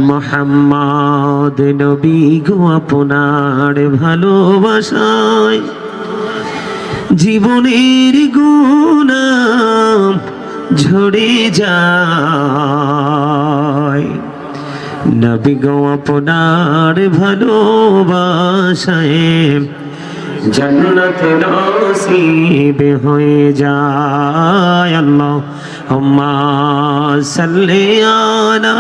মোহাম্মদ নবী গো আপনার ভালোবাসায় জীবনের গুনাহ ঝরে যায়। নবী গো আপনার ভালোবাসায় জান্নাত নসিব হয়ে যায়। আল্লাহুম্মা সাল্লি আলা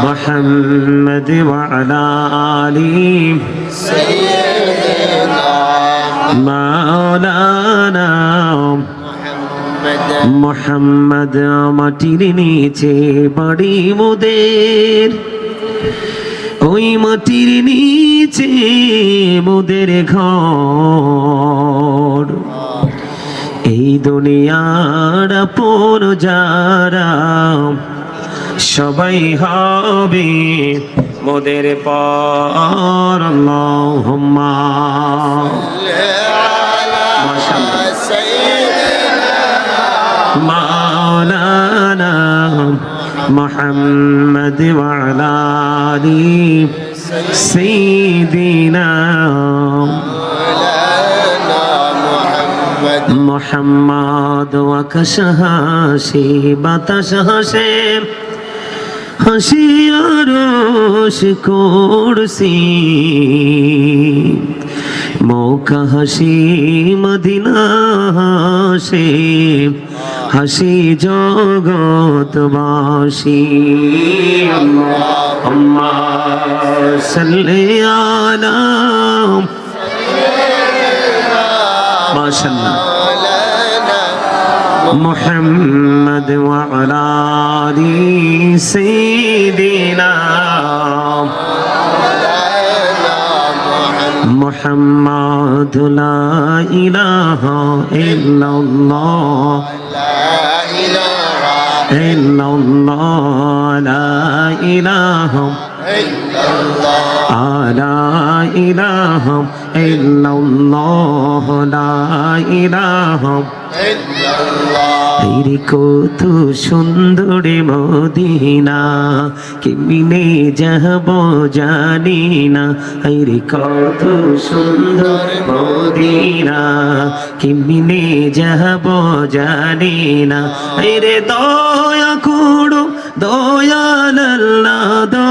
মুহাম্মদ ওয়া আলা আলি সাইয়্যিদিনা মাওলানা মুহাম্মদ। মাটির নিচে বাড়ি মোদের, ওই মাটির নিচে মোদের ঘর। এই দুনিয়ার আপন যারা সবাই হবে মোদের পর। আল্লাহুম্মা মাওলানা মুহাম্মদ ওয়া আলা আলি সাইয়্যিদিনা মুহাম্মদ। ওয়াকশাহাসি বাতাস হাসে হাসি আরশ কুরসি, মৌকা হাসি মদিনা হাসে হাসি জগৎবাসী। আল্লাহুম্মা সাল্লি আলা মাশাআল্লাহ মুহাম্মদ ওয়া আলা আলি সাইয়্যিদিনা মুহাম্মদ। লা ইলাহা ইল্লাল্লাহ ইল্লাল্লাহ লা ইলাহা লা ইলাহা ইল্লাল্লাহ লা ইলাহা রে কত সুন্দর মদিনা, কেমনে যাব জানি না। রে কত সুন্দর মদিনা, কেমনে যাব জানি না। রে দয়া করো দয়াল আল্লাহ।